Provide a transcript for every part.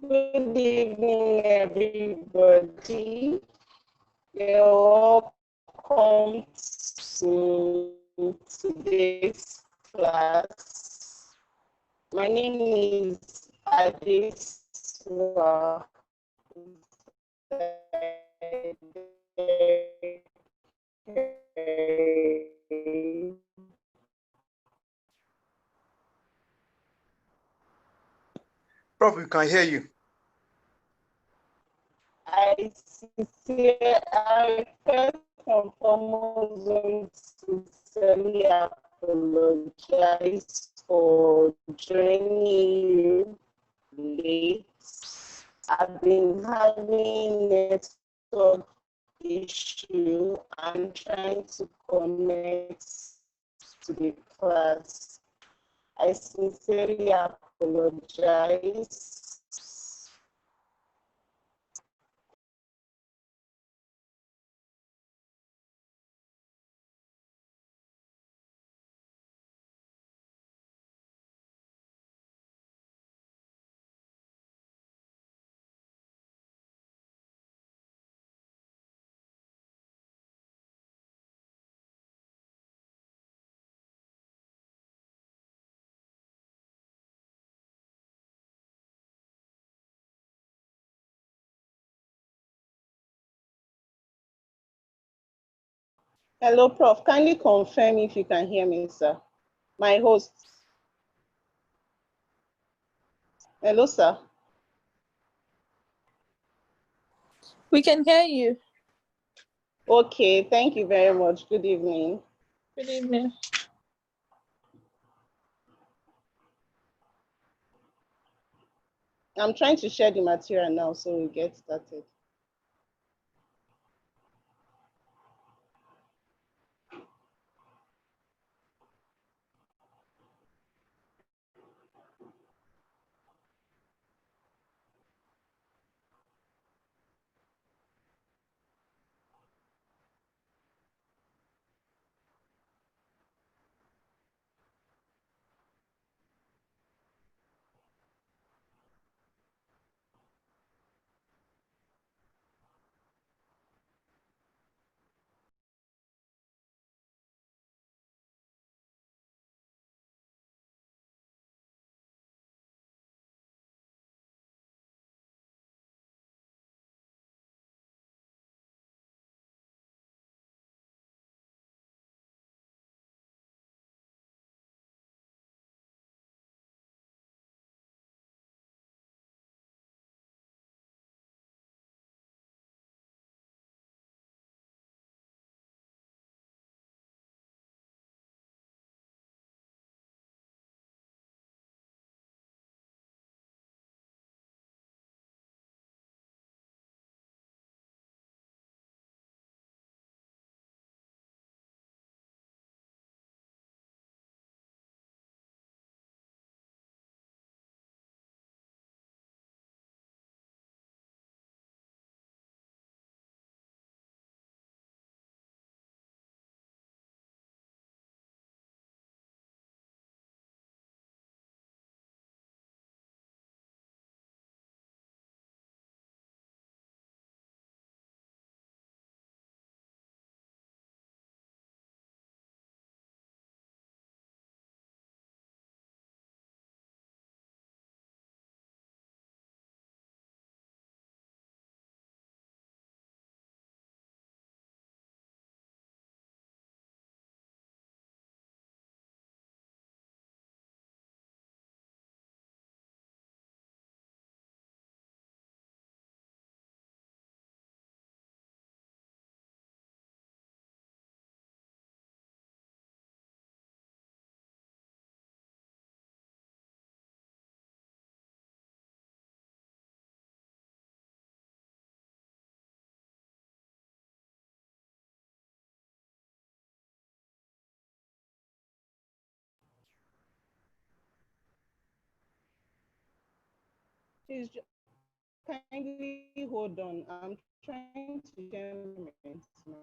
Good evening, everybody. You're welcome to today's class. My name is Adeswa. Prof, we can hear you. I first and foremost want to sincerely apologize for joining you late. I've been having network issue. I'm trying to connect to the class. I sincerely apologize. Hello, Prof. Kindly confirm if you can hear me, sir. My host. Hello, sir. We can hear you. Okay, thank you very much. Good evening. Good evening. I'm trying to share the material now, so we get started. Please kindly hold on. I'm trying to share my screen.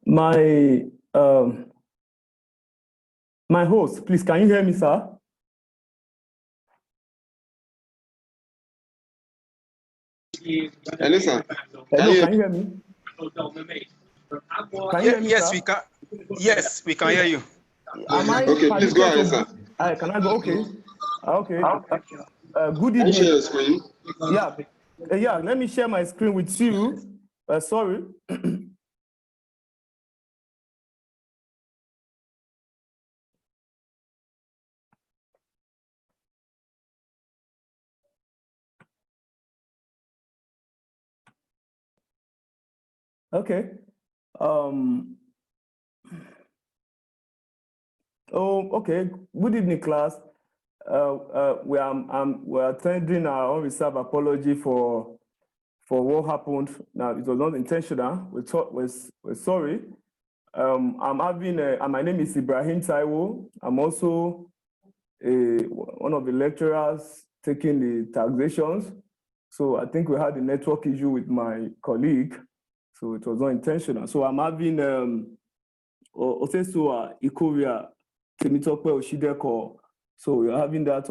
My my host, please, can you hear me, sir? Hello, sir. Hello, can you hear me? Can you hear me, Yes, sir? we can. Yes, we can hear you. Am I Okay, please go ahead, sir. Can I go? Okay. Okay. Good Can you share evening. your screen? Yeah. Yeah. Let me share my screen with you. Sorry. Okay. Oh, okay. Good evening, class. We're attending our unreserved apology for what happened. Now, it was not intentional. We're sorry. My name is Ibrahim Taiwo. I'm also one of the lecturers taking the taxations. So I think we had a network issue with my colleague. So it was not intentional. So I'm having Osesua Ikoria Temitope Oshideko. So we're having that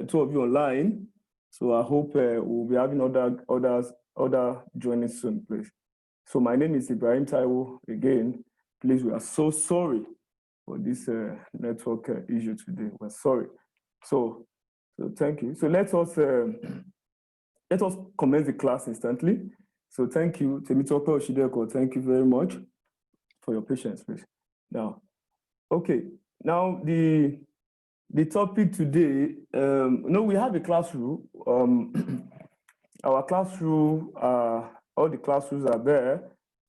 two of you online. So I hope we'll be having other joining soon, please. So my name is Ibrahim Taiwo again. Please, we are so sorry for this network issue today. We're sorry. So thank you. So let us commence the class instantly. So thank you, Temitope Oshideko. Thank you very much for your patience, please. Now, okay. Now the topic today. We have a classroom. Our classroom, all the classrooms are there.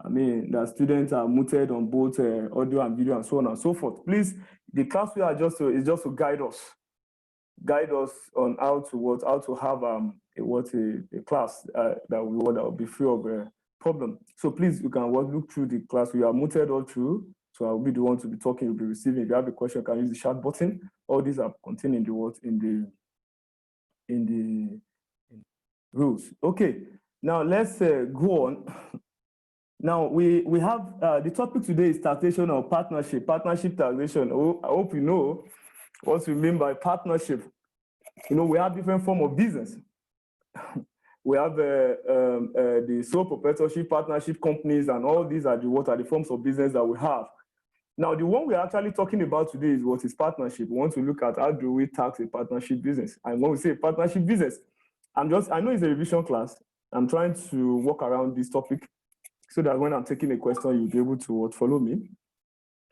I mean, the students are muted on both audio and video and so on and so forth. Please, the classroom is just to guide us on how to have a class that will be free of problem. So please, you can look through the class. We are muted all through. So I'll be the one to be talking, you'll be receiving. If you have a question, you can use the chat button. All these are contained in the rules. Okay, now let's go on. Now we have the topic today is taxation of partnership taxation. Oh, I hope you know what we mean by partnership. We have different forms of business. We have the sole proprietorship, partnership companies, and all these are the forms of business that we have. Now, the one we're actually talking about today is what is partnership. We want to look at how do we tax a partnership business. And when we say partnership business, I know it's a revision class. I'm trying to walk around this topic so that when I'm taking a question, you'll be able to follow me.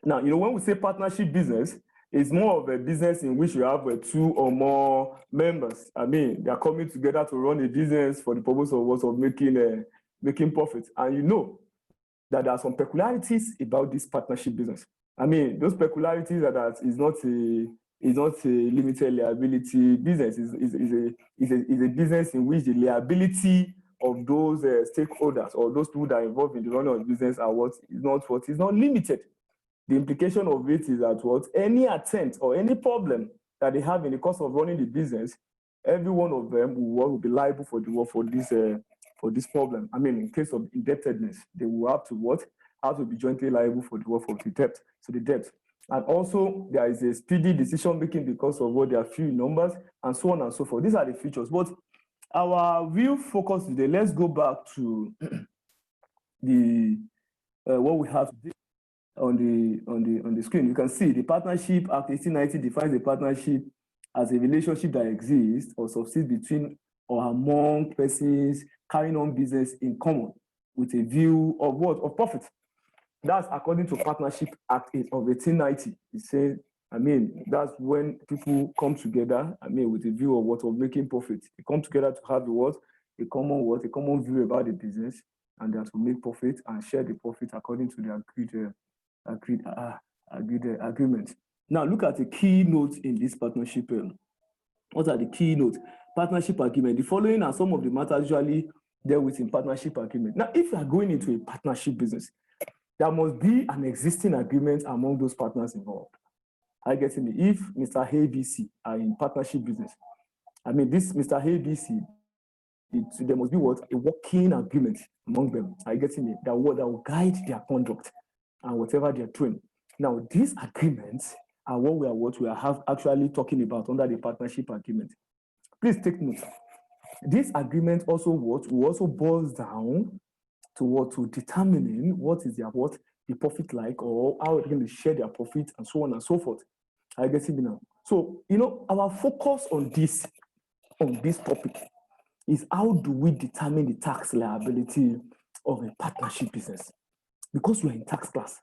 Now, when we say partnership business, it's more of a business in which you have two or more members. I mean, they're coming together to run a business for the purpose of making profit. And you know that there are some peculiarities about this partnership business. I mean, those peculiarities are that it's not a limited liability business. It's a business in which the liability of those stakeholders or those people that are involved in the running of the business is not limited. The implication of it is that any attempt or any problem that they have in the course of running the business, every one of them will be liable for this problem. I mean, in case of indebtedness, they will have to be jointly liable for the debt. So the debt. And also, there is a speedy decision making because of there are few numbers and so on and so forth. These are the features. But our real focus today, let's go back to what we have today on the screen. You can see the Partnership Act 1890 defines a partnership as a relationship that exists or subsists between or among persons carrying on business in common with a view of profit. That's according to Partnership Act of 1890. It says, I mean, that's when people come together, I mean, with a view of making profit. They come together to have a common view about the business, and they have to make profit and share the profit according to the agreement. Now, look at the key notes in this partnership. What are the key notes? Partnership agreement. The following are some of the matters usually dealt with in partnership agreement. Now, if you are going into a partnership business, there must be an existing agreement among those partners involved. I get it. If Mr. ABC are in partnership business, I mean, this Mr. ABC there must be what? A working agreement among them. Are you getting me? That will guide their conduct and whatever they're doing. Now, these agreements are what we are actually talking about under the partnership agreement. Please take note. This agreement also boils down to determining what is the profit like, or how they're going to share their profit, and so on and so forth. Are you getting me now? So, our focus on this topic is how do we determine the tax liability of a partnership business? Because we're in tax class.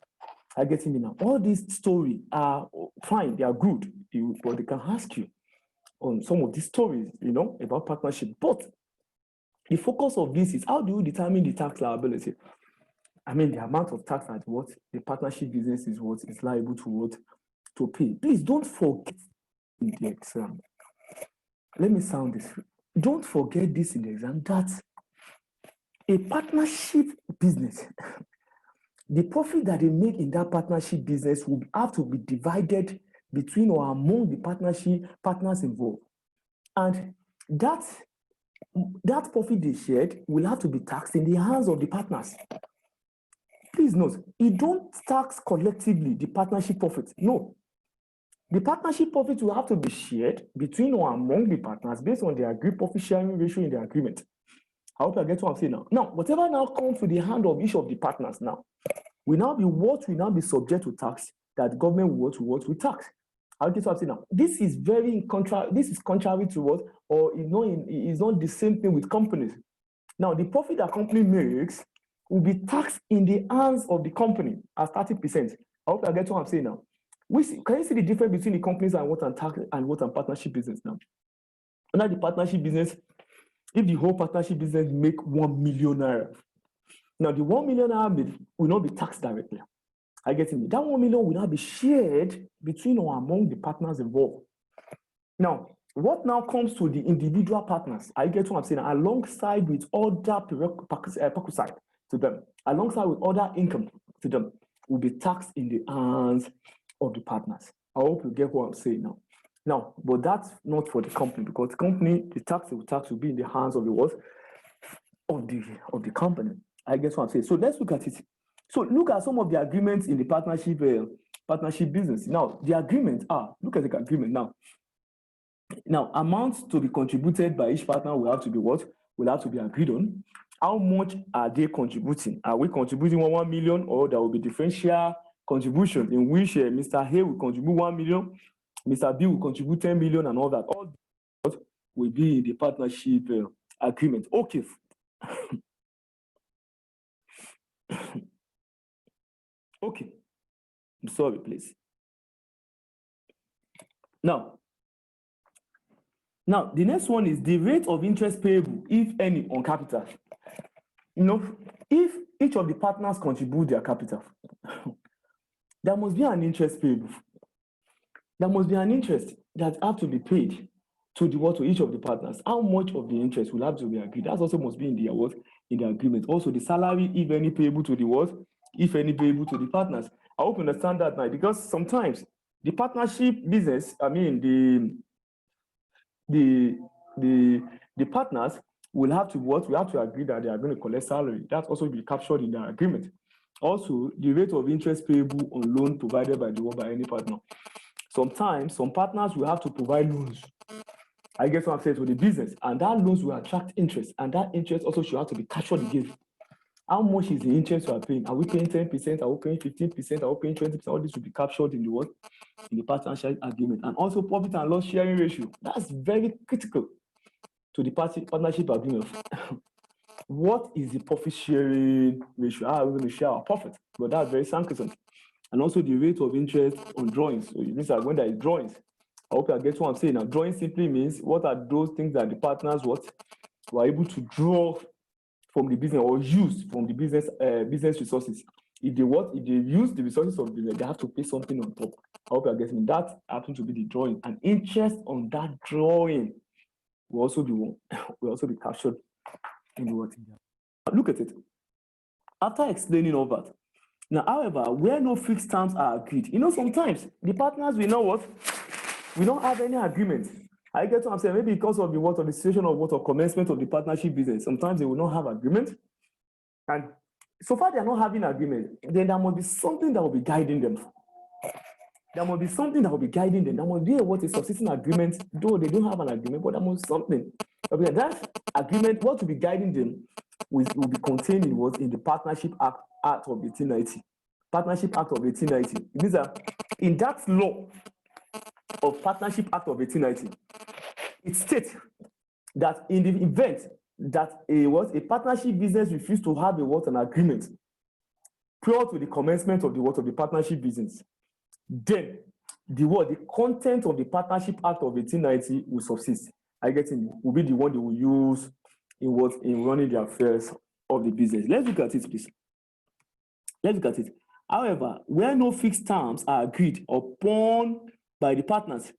I get me now. All these stories are fine, they are good, but they can ask you on some of these stories, about partnership. But the focus of this is how do you determine the tax liability? I mean, the amount of tax that the partnership business is liable to pay. Please don't forget in the exam. Let me sound this. Don't forget this in the exam, that a partnership business, the profit that they make in that partnership business will have to be divided between or among the partnership partners involved. And that profit they shared will have to be taxed in the hands of the partners. Please note, you don't tax collectively the partnership profit. No. The partnership profit will have to be shared between or among the partners based on the agreed profit sharing ratio in the agreement. I hope I get what I'm saying now. Now, whatever now comes to the hand of each of the partners now, will now be subject to tax that the government will tax. I'll get what I'm saying now. This is contrary to what, or it's not the same thing with companies. Now, the profit that company makes will be taxed in the hands of the company as 30%. I hope I get what I'm saying now. Can you see the difference between the companies and what and partnership business now? Under the partnership business, if the whole partnership business make 1 million naira, now the 1 million naira made will not be taxed directly. I get it. That 1 million will now be shared between or among the partners involved. Now, what now comes to the individual partners? I get what I'm saying. Alongside with other perquisite to them, alongside with other income to them, will be taxed in the hands of the partners. I hope you get what I'm saying now. Now, but that's not for the company, because the company, the tax will be in the hands of the what? Of the company. I guess what I'm saying. So let's look at it. So look at some of the agreements in the partnership business. Now, the agreement look at the agreement now. Now, amounts to be contributed by each partner will have to be what? Will have to be agreed on. How much are they contributing? Are we contributing 1 million, or there will be differential contribution in which Mr. A will contribute 1 million, Mr. B will contribute 10 million, and all that? All that will be in the partnership agreement. Okay. Okay. I'm sorry, please. Now, the next one is the rate of interest payable, if any, on capital. If each of the partners contribute their capital, there must be an interest payable. There must be an interest that have to be paid to each of the partners. How much of the interest will have to be agreed? That also must be in the agreement. Also, the salary, if any, payable to the if any, payable to the partners. I hope you understand that now, because sometimes the partnership business, I mean the partners will have to we have to agree that they are going to collect salary. That also will be captured in the agreement. Also, the rate of interest payable on loan provided by any partner. Sometimes some partners will have to provide loans. I guess what I'm saying, to the business, and that loans will attract interest, and that interest also should have to be captured again. How much is the interest you are paying? Are we paying 10%? Are we paying 15%? Are we paying 20%? All this will be captured in the partnership agreement. And also profit and loss sharing ratio. That's very critical to the partnership agreement. What is the profit sharing ratio? How are we going to share our profit? But that's very sacrosanct. And also the rate of interest on drawings. So it means that when there is drawings, I hope you get what I'm saying. Now, drawing simply means what are those things that the partners were able to draw from the business or use from the business resources. If they use the resources of the business, they have to pay something on top. I hope you're getting that. Happens to be the drawing, and interest on that drawing will also be captured in the what. Look at it. After explaining all that, now, however, where no fixed terms are agreed, sometimes the partners will know what we don't have any agreement. I get what I'm saying. Maybe because of the situation of commencement of the partnership business, sometimes they will not have agreement. And so far they are not having agreement, then there must be something that will be guiding them. There must be something that will be guiding them. There must be a subsisting agreement, though they don't have an agreement, but there must be something. Okay, that agreement, what will be guiding them will be contained in the Partnership Act of 1890. Partnership Act of 1890. It means that in that law of Partnership Act of 1890, it states that in the event that a partnership business refused to have an agreement prior to the commencement of the partnership business, then the content of the Partnership Act of 1890 will subsist. Will be the one they will use in running the affairs of the business. Let's look at it, please. Let's look at it. However, where no fixed terms are agreed upon by the partners,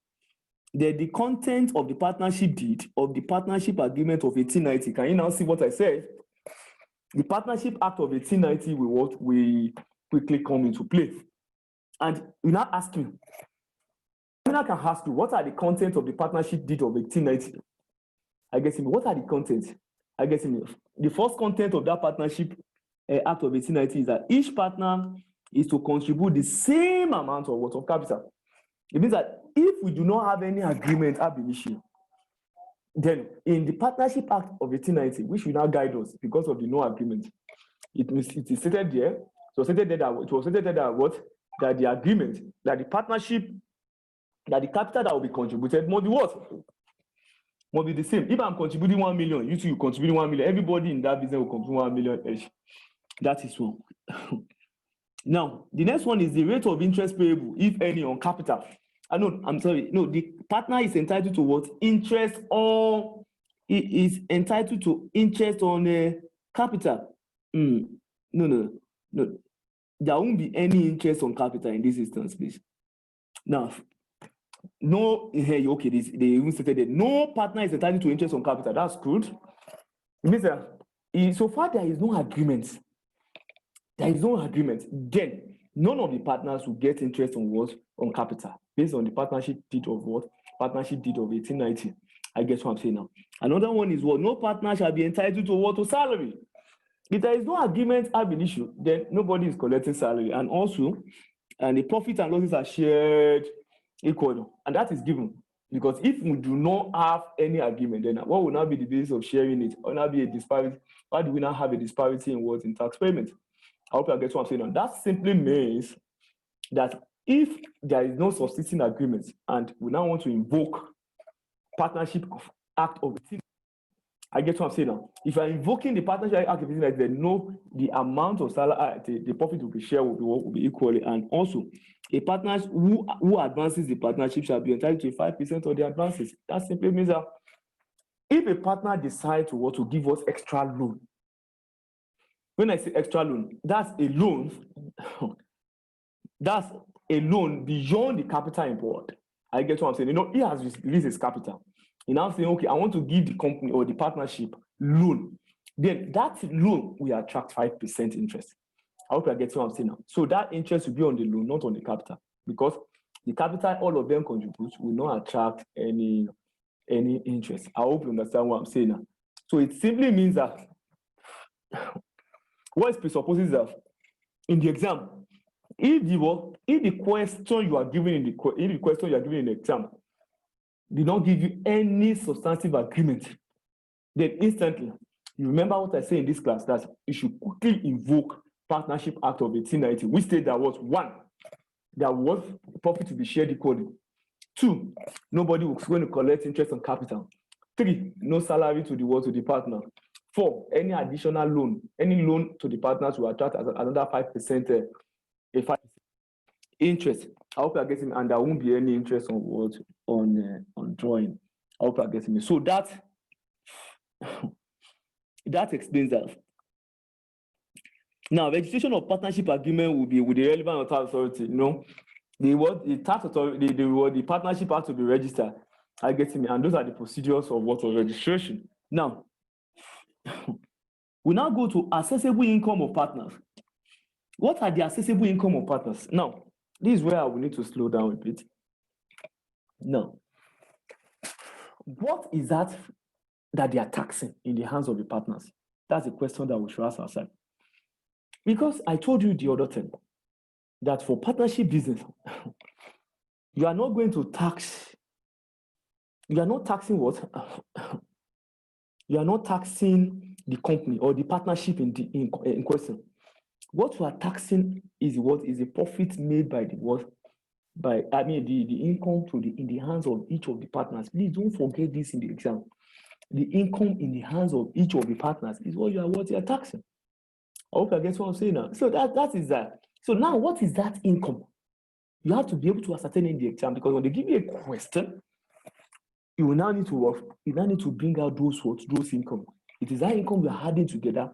then the content of the partnership deed of the Partnership Agreement of 1890. Can you now see what I said? The Partnership Act of 1890 will quickly come into play. And you now ask me, I can ask you, what are the content of the partnership deed of 1890? What are the contents? The first content of that Partnership Act of 1890 is that each partner is to contribute the same amount of capital. It means that if we do not have any agreement ab initio, then in the Partnership Act of 1890, which will now guide us because of the no agreement, it is stated there. So stated there that it was stated there what? That the agreement, that the partnership, that the capital that will be contributed must be what? Must be the same. If I'm contributing 1 million, you two you contributing 1 million, everybody in that business will contribute 1 million each. That is one. Now, the next one is the rate of interest payable, if any, on capital. The partner is entitled to what? Interest on, it is entitled to interest on capital. No. There won't be any interest on capital in this instance, please. Now, no, okay, they even stated that no partner is entitled to interest on capital. That's good. It means that so far there is no agreement. There is no agreement. Then none of the partners will get interest on what? On capital, based on the partnership deed of what? Partnership deed of 1890. I guess what I'm saying now. Another one is what? No partner shall be entitled to what? To salary. If there is no agreement ab initio, then nobody is collecting salary. And also, the profit and losses are shared equally. And that is given. Because if we do not have any agreement, then what will now be the basis of sharing it? Or now be a disparity? Why do we now have a disparity in what? In tax payment? I hope you get what I'm saying now. That simply means that if there is no subsisting agreement and we now want to invoke Partnership Act of 1890, I get what I'm saying now. If you're invoking the Partnership Act of 1890, then no, the amount of salary, the profit will be shared will be equally. And also, a partner who advances the partnership shall be entitled to 5% of the advances. That simply means that if a partner decides to give us extra loan, when I say extra loan, that's a loan. That's a loan beyond the capital employed. I get what I'm saying. He has released his capital. He now saying, okay, I want to give the company or the partnership loan. Then that loan will attract 5% interest. I hope I get what I'm saying now. So that interest will be on the loan, not on the capital, because the capital all of them contribute will not attract any interest. I hope you understand what I'm saying now. So it simply means that what it presupposes that in the exam, if the question you are giving in the exam did not give you any substantive agreement, then instantly you remember what I say in this class, that you should quickly invoke Partnership Act of 1890, which stated that was 1, there was profit to be shared equally. 2, nobody was going to collect interest on capital. 3, no salary to the partner. 4, any additional loan, any loan to the partners will attract another 5%, a 5% interest. I hope you're getting me, and there won't be any interest on what on drawing. I hope you're getting me. So that explains that. Now, registration of partnership agreement will be with the relevant authority. The tax authority, the partnership has to be registered. I get me, and those are the procedures of what of registration. Now, we now go to accessible income of partners. What are the accessible income of partners? Now, this is where I will need to slow down a bit. Now, what is that they are taxing in the hands of the partners? That's a question that we should ask ourselves. Because I told you the other time that for partnership business, you are not going to tax, you are not taxing what? You are not taxing the company or the partnership in question. What you are taxing is what is the profit made by the what? The income in the hands of each of the partners. Please don't forget this in the exam. The income in the hands of each of the partners is what you are taxing. I hope I get what I'm saying now. So that is that. So now what is that income? You have to be able to ascertain in the exam, because when they give you a question, you will now need to work, you now need to bring out those income. It is that income we are adding together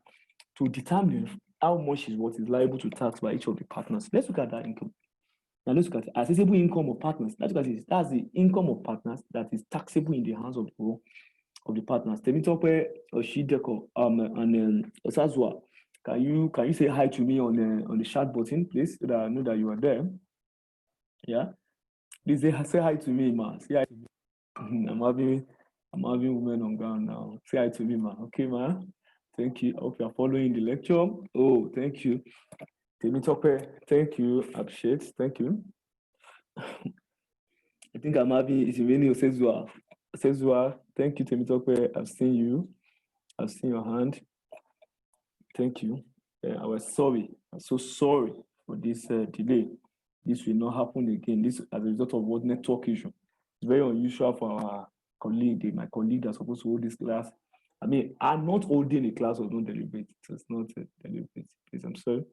to determine how much is what is liable to tax by each of the partners. Let's look at that income. Now let's look at accessible income of partners. Let's look at this. That's the income of partners that is taxable in the hands of the partners. Temitope, Oshideko, and Osazwa. Can you say hi to me on the chat button, please, so that I know that you are there? Yeah. Please say hi to me, ma. Say hi to me. I'm having women on ground now. Say hi to me, ma. Okay, ma. Thank you. I hope you are following the lecture. Oh, thank you. Temitope, thank you. Appreciate. Thank you. I think I'm having Isimeni Osezua. Osezua, thank you, Temitope. I've seen you. I've seen your hand. Thank you. I was sorry. I'm so sorry for this delay. This will not happen again. This as a result of what network issue. It's very unusual for our colleague, my colleague that's supposed to hold this class. I mean, I'm not holding a class of non-deliberate. It's not deliberate. Please, I'm sorry.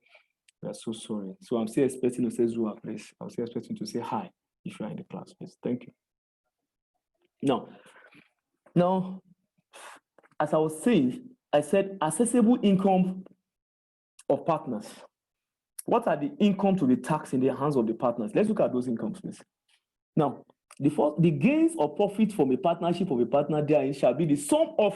We are so sorry. So I'm still expecting to say Zua, please. I'm still expecting to say hi if you are in the class, please. Thank you. Now, as I was saying, I said accessible income of partners. What are the income to be taxed in the hands of the partners? Let's look at those incomes, please. Now, the gains or profit from a partnership of a partner therein shall be the sum of.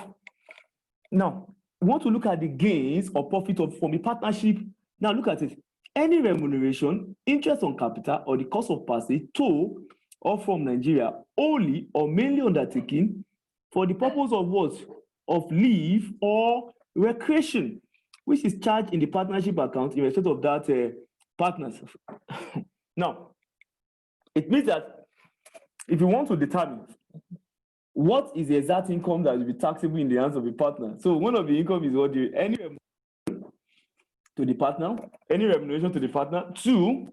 Now, we want to look at the gains or profit from a partnership. Now, look at it. Any remuneration, interest on capital, or the cost of passage to or from Nigeria, only or mainly undertaken for the purpose of what? Of leave or recreation, which is charged in the partnership account in respect of that partners. Now, it means that if you want to determine what is the exact income that will be taxable in the hands of a partner, so one of the income is what any to the partner, any remuneration to the partner. Two,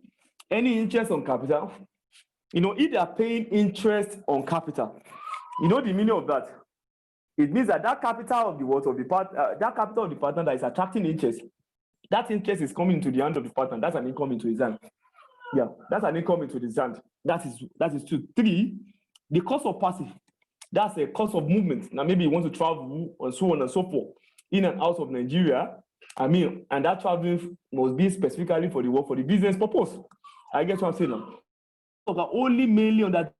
any interest on capital. If they are paying interest on capital, you know the meaning of that. It means that capital of the partner that is attracting interest, that interest is coming into the hand of the partner. That's an income into his hand. Yeah, that's an income into his hand. That is two. Three, the cost of passage. That's a cost of movement. Now maybe you want to travel and so on and so forth in and out of Nigeria. And that traveling must be specifically for the business purpose. I guess what I'm saying now. Only mainly on that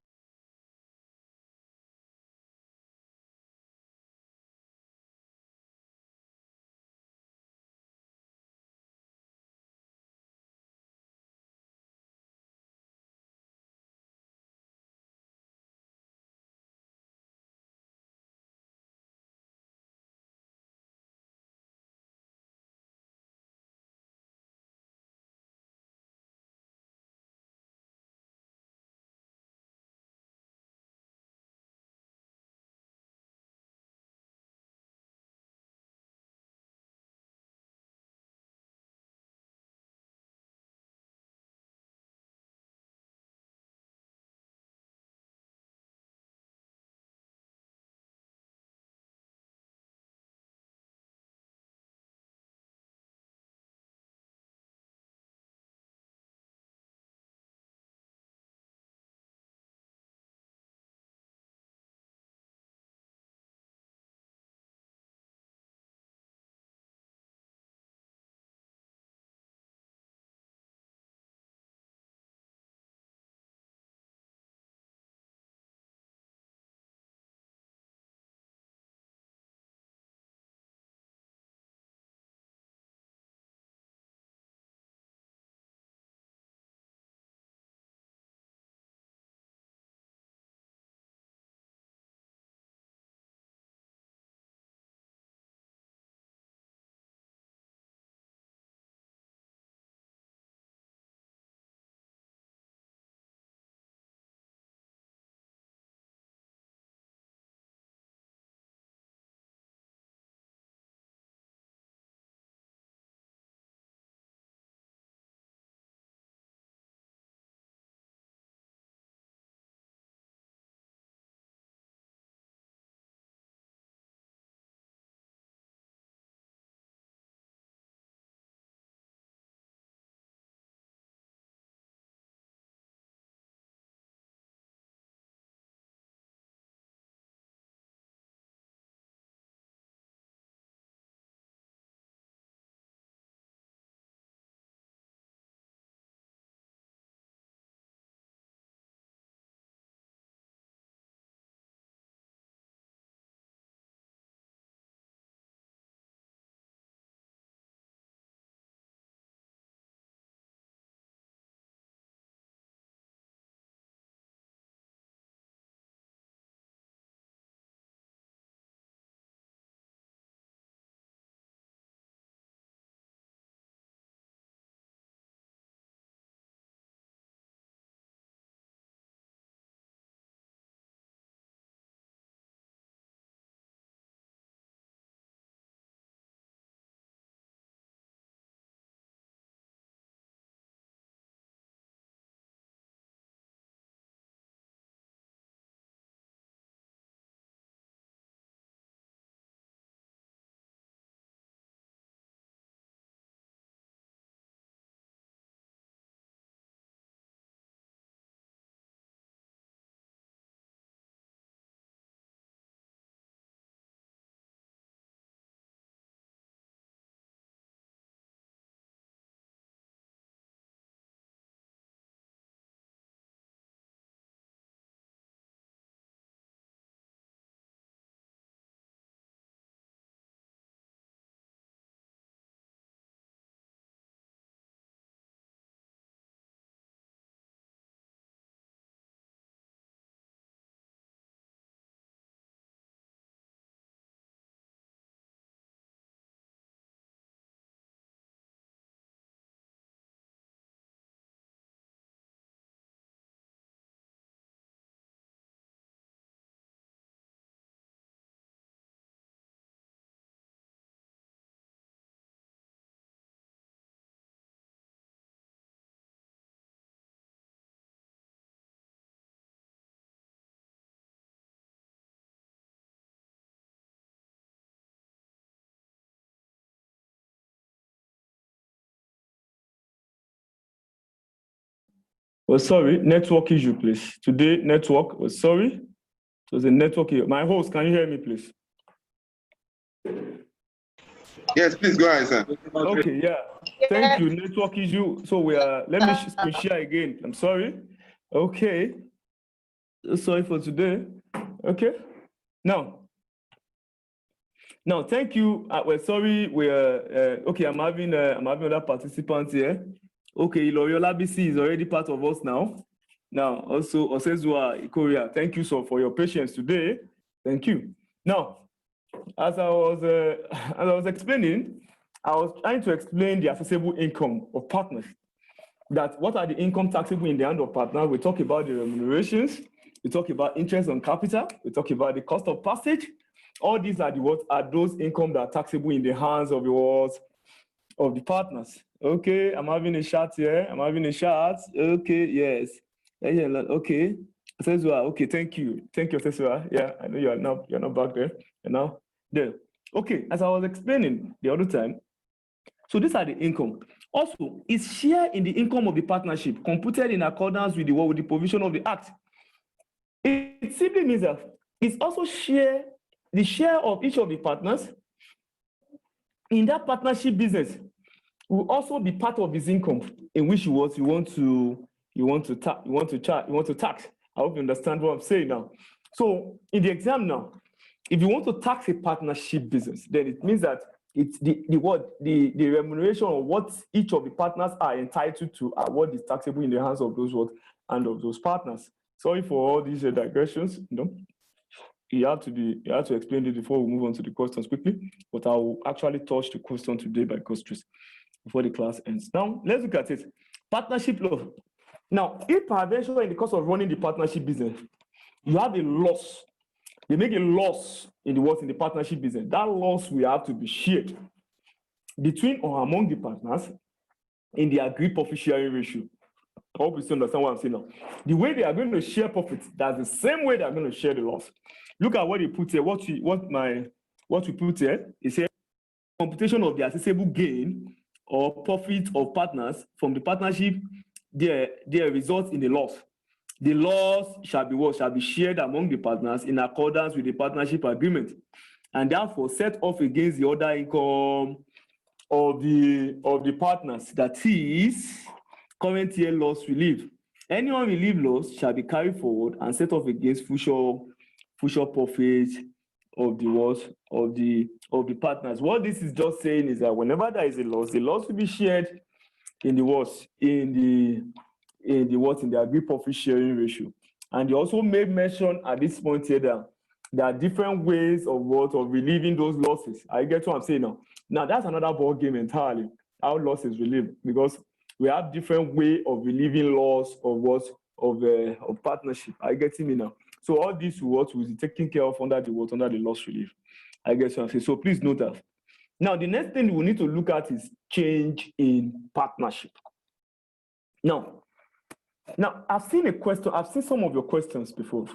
Oh, sorry, network issue, please. Today, network. Oh, sorry. It was a network issue. My host, can you hear me, please? Yes, please go ahead, sir. Okay, yeah. Thank you. Network issue. So we are. Let me screen share again. I'm sorry. Okay. Sorry for today. Okay. Now, thank you. We're sorry. We're okay. I'm having other participants here. Okay, Iloriola BC is already part of us now. Now, also Osezua Korea. Thank you so for your patience today. Thank you. Now, as I was explaining, I was trying to explain the assessable income of partners. That what are the income taxable in the hand of partners? We talk about the remunerations. We talk about interest on capital. We talk about the cost of passage. All these are those income that are taxable in the hands of the partners. Okay, I'm having a chat here. Okay, yes. Okay. Sesua, okay, thank you. Thank you, Sesua. Yeah, I know you're not back there. You're now there. Okay, as I was explaining the other time, so these are the income. Also, it's share in the income of the partnership computed in accordance with the provision of the Act. It simply means that it's also the share of each of the partners in that partnership business will also be part of his income in which you want to tax. I hope you understand what I'm saying now. So in the exam now, if you want to tax a partnership business, then it means that it's the remuneration of what each of the partners are entitled to are what is taxable in the hands of those partners. Sorry for all these digressions. You have to explain it before we move on to the questions quickly, but I will actually touch the question today by constraints before the class ends. Now, let's look at it. Partnership law. Now, if peradventure in the course of running the partnership business, you have a loss, they make a loss in the partnership business, that loss will have to be shared between or among the partners in the agreed profit sharing ratio. I hope you still understand what I'm saying now. The way they are going to share profits, that's the same way they're going to share the loss. Look at what they put here. What we put here is a computation of the assessable gain or profit of partners from the partnership. Their results in the loss. The loss shall be shared among the partners in accordance with the partnership agreement, and therefore set off against the other income of the partners. That is current year loss relief. Any unrelieved loss shall be carried forward and set off against future profits of the partners. What this is just saying is that whenever there is a loss, the loss will be shared in the agreed profit sharing ratio. And they also made mention at this point here that there are different ways of relieving those losses. I get what I'm saying now. Now that's another ball game entirely. How loss is relieved, because we have different way of relieving loss of partnership. I get me now. So all this will be taken care of under the loss relief. I guess what I'm saying. So please note that. Now the next thing we need to look at is change in partnership. Now I've seen some of your questions before,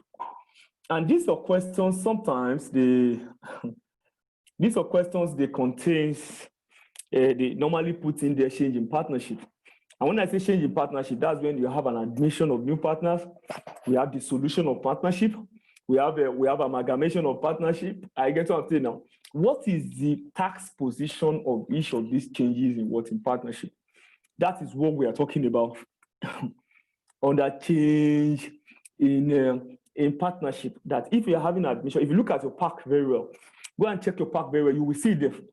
and these are questions. Sometimes they contain. They normally put in their change in partnership. And when I say change in partnership, that's when you have an admission of new partners. We have dissolution of partnership. We have amalgamation of partnership. I get what I'm saying now. What is the tax position of each of these changes in partnership? That is what we are talking about under change in partnership. That if you are having admission, if you look at your pack very well, go and check your pack very well, you will see them.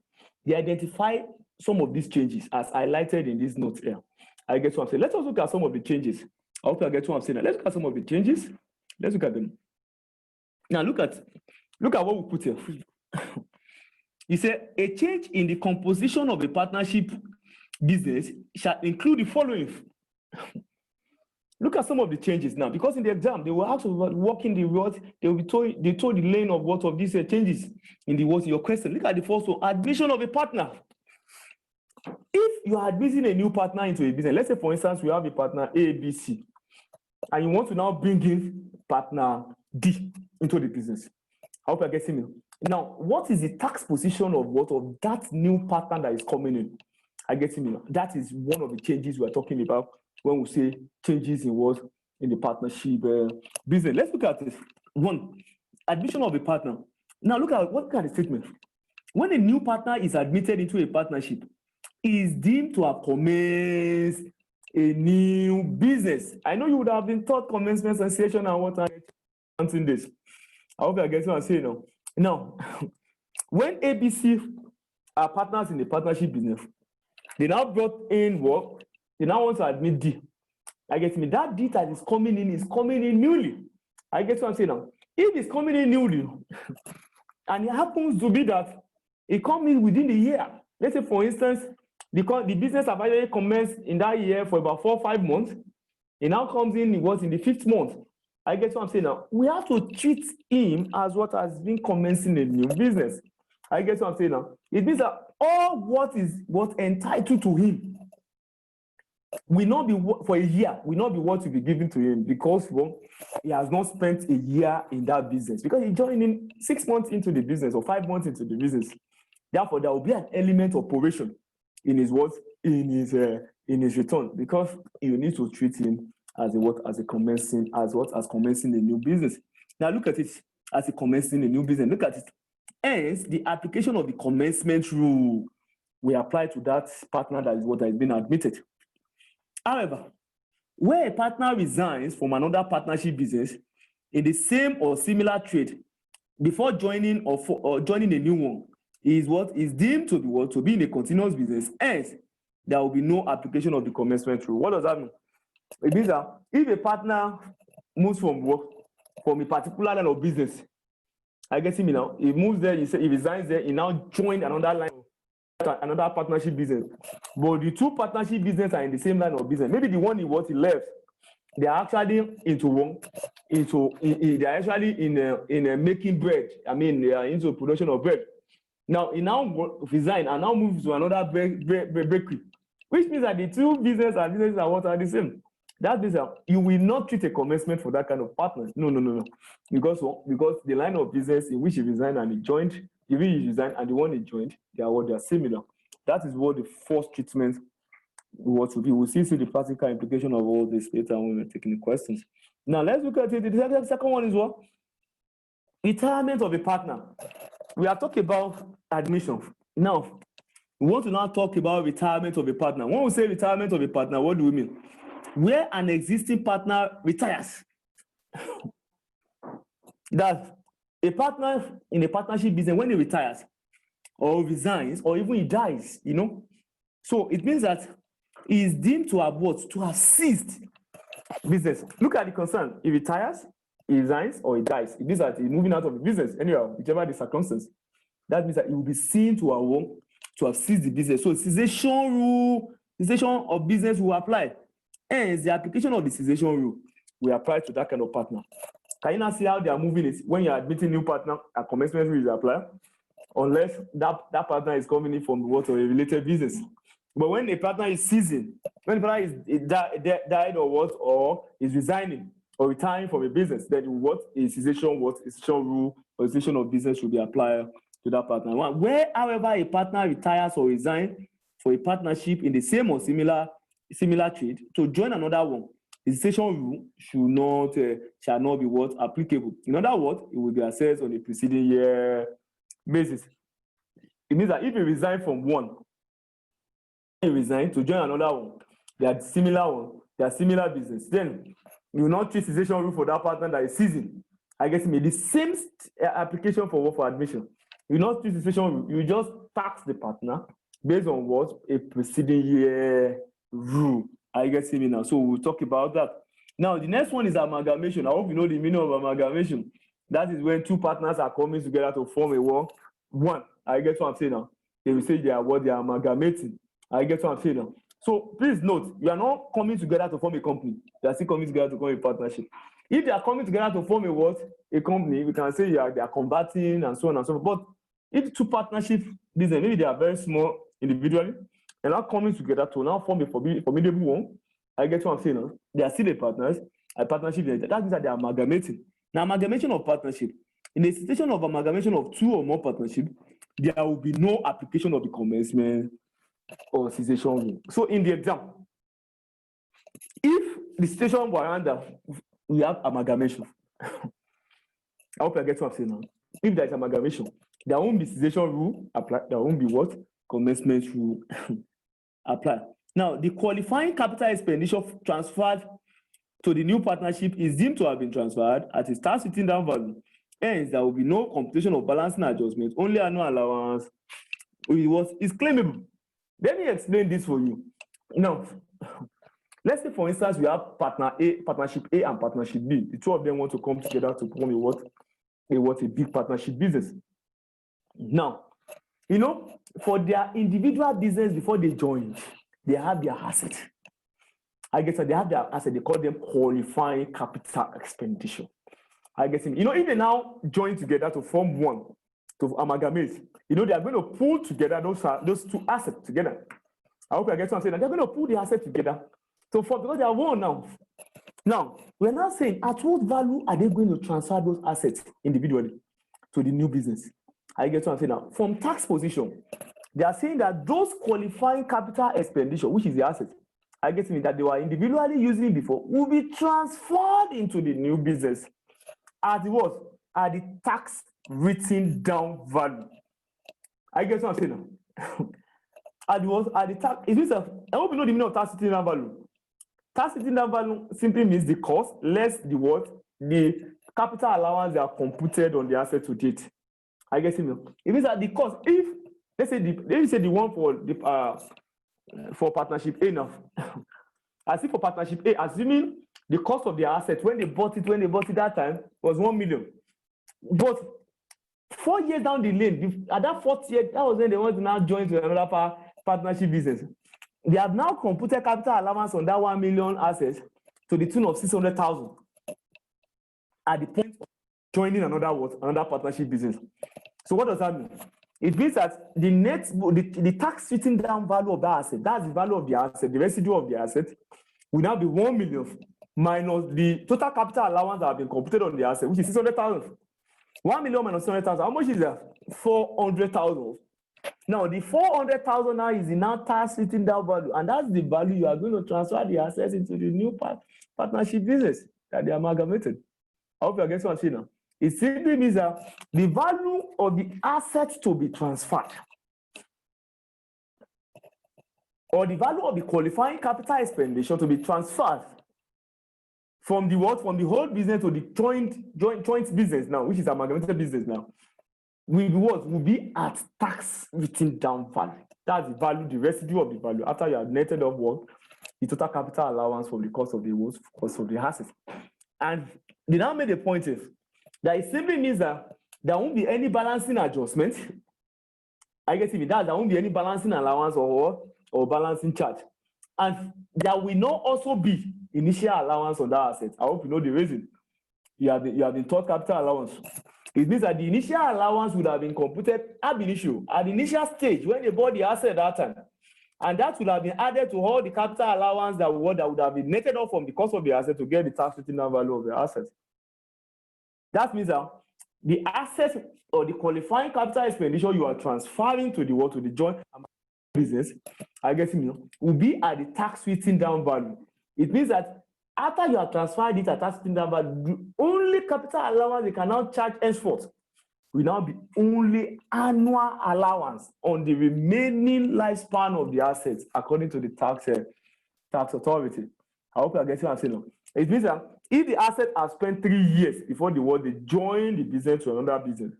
They identify some of these changes as highlighted in this note here. I get what I'm saying. Let us look at some of the changes. I hope I get what I'm saying. Let's look at some of the changes. Let's look at them. Now look at what we put here. He said a change in the composition of a partnership business shall include the following. Look at some of the changes now, because in the exam they will ask about walking the road. They will be told the lane of these changes in your question. Look at the first one: admission of a partner. If you are admitting a new partner into a business, let's say for instance we have a partner A, B, C, and you want to now bring in partner D into the business. I hope you're getting me. Now, what is the tax position of that new partner that is coming in? I get me now. That is one of the changes we are talking about when we say changes in what? In the partnership business. Let's look at this. One, admission of a partner. Now look at what kind of statement. When a new partner is admitted into a partnership, he is deemed to have commenced a new business. I know you would have been taught commencement sensation and what I'm doing this. I hope you are getting what I'm saying now. Now, when ABC are partners in the partnership business, they now brought in work, they now want to admit D. I get me. That D that is coming in newly. I get what I'm saying now. If it's coming in newly, and it happens to be that it comes in within the year, let's say for instance, the business have already commenced in that year for about 4 or 5 months, it now comes in what in the 5th month. I get what I'm saying now. We have to treat him as what has been commencing a new business. I get what I'm saying now. It means that all what entitled to him will not be for a year, will not be what will be given to him because he has not spent a year in that business because he joined in 6 months into the business or 5 months into the business. Therefore, there will be an element of probation in his return because you need to treat him as commencing a new business. Now look at it as a commencing a new business. Look at it. Hence, the application of the commencement rule will apply to that partner that is what has been admitted. However, where a partner resigns from another partnership business in the same or similar trade before joining or joining a new one, is deemed to be in a continuous business. Hence, there will be no application of the commencement rule. What does that mean? It means that if a partner moves from a particular line of business, I get him now. He moves there. He resigns there. He now joined another partnership business. But the two partnership business are in the same line of business. Maybe the one he left, they are actually they are actually in making bread. I mean, they are into production of bread. Now he now resign and now moves to another bakery, which means that the two businesses are the same. That means that you will not treat a commencement for that kind of partner. No. Because the line of business in which he resigned and he joined, even he resigned and the one he joined, they are similar. That is what the first treatment was to be. We'll see the practical implication of all this later when we're taking the questions. Now let's look at it. The second one is what? Retirement of a partner. We are talking about admission. Now, we want to now talk about retirement of a partner. When we say retirement of a partner, what do we mean? Where an existing partner retires. That a partner in a partnership business, when he retires or resigns or even he dies, so it means that he is deemed to have what? To have ceased business. Look at the concern. He retires, he resigns, or he dies. It means that he's moving out of the business, anyhow, whichever the circumstance. That means that he will be seen to have ceased the business. So cessation of business will apply. Hence, the application of the cessation rule will apply to that kind of partner. Can you now see how they are moving it? When you're admitting new partner, a commencement rule will apply, unless that partner is coming in from what or a related business. But when a partner is ceasing, when the partner is died or what, or is resigning or retiring from a business, then a cessation rule or cessation of business should be applied to that partner. Where, however, a partner retires or resigns for a partnership in the same or similar trade to join another one, the cessation rule shall not be applicable. In other words, it will be assessed on a preceding year basis. It means that if you resign from one, you resign to join another one, they are similar business. Then you will not treat cessation rule for that partner that is ceasing. I guess the same application for admission. You will not treat cessation rule. You just tax the partner based on what a preceding year rule. I get me now. So we'll talk about that. Now, the next one is amalgamation. I hope you know the meaning of amalgamation. That is when two partners are coming together to form a one. I get what I'm saying now. They will say they are amalgamating. I get what I'm saying now. So please note, you are not coming together to form a company. They are still coming together to form a partnership. If they are coming together to form a company, we can say they are combating and so on and so forth. But if two partnership business, maybe they are very small individually, and now coming together to now form a formidable one, I get what I'm saying now. They are still a partnership. That means that they are amalgamating. Now, amalgamation of partnership. In a situation of amalgamation of two or more partnerships, there will be no application of the commencement or cessation rule. So in the exam, If the situation warrants, we have amalgamation. I hope I get what I'm saying now. If there is amalgamation, there won't be cessation rule apply. There won't be what? Commencement rule apply. Now, the qualifying capital expenditure transferred to the new partnership is deemed to have been transferred at a tax written down value. Hence, there will be no computation of balancing adjustment, only annual allowance is claimable. Let me explain this for you. Now, let's say, for instance, we have partnership A and partnership B. The two of them want to come together to form a big partnership business. Now, for their individual business before they join, they have their asset. I guess they have their asset. They call them qualifying capital expenditure. I guess if they now join together to form one, to amalgamate, they are going to pull together those two assets together. I hope I get what I'm saying. They're going to pull the assets together. Because they are one now. Now, we're now saying, at what value are they going to transfer those assets individually to the new business? I get what I'm saying now. From tax position, they are saying that those qualifying capital expenditure, which is the asset, I guess that they were individually using before, will be transferred into the new business at the tax written down value. I guess what I'm saying now. At the tax, it means I hope you know the meaning of tax written down value. Tax written down value simply means the cost less the capital allowance they are computed on the asset to date. I guess it means that the cost, if let's say the one for partnership A now, as if for partnership A, assuming the cost of the asset when they bought it that time was 1 million, but 4 years down the lane, at that 4th year, that was when they want to now join to another partnership business. They have now computed capital allowance on that 1 million assets to the tune of 600,000 at the point of joining another partnership business. So what does that mean? It means that the tax written down value of that asset, that's the value of the asset, the residue of the asset, will now be 1 million minus the total capital allowance that have been computed on the asset, which is 600,000. 1 million minus 600,000. How much is that? 400,000. Now, the 400,000 now is the now tax written down value, and that's the value you are going to transfer the assets into the new partnership business that they amalgamated. I hope you are getting what I'm saying now. It simply means that the value of the assets to be transferred, or the value of the qualifying capital expenditure to be transferred from the whole business to the joint business now, which is amalgamated business now, will be at tax written down value. That's the value, the residue of the value after you have netted off the total capital allowance from the cost of the assets. And they now made a point that it simply means that there won't be any balancing adjustment. I guess if there won't be any balancing allowance or balancing charge. And there will not also be initial allowance on that asset. I hope you know the reason. You have been taught capital allowance. It means that the initial allowance would have been computed at the initial stage when they bought the asset at that time. And that would have been added to all the capital allowance that would have been netted off from the cost of the asset to get the tax written down value of the asset. That means that the asset or the qualifying capital expenditure you are transferring to the joint business, I guess will be at the tax written down value. It means that after you have transferred it at tax written down value, the only capital allowance you can now charge henceforth will now be only annual allowance on the remaining lifespan of the assets according to the tax authority. I hope you are getting what I'm saying now. It means that if the asset has spent 3 years before they join the business to another business,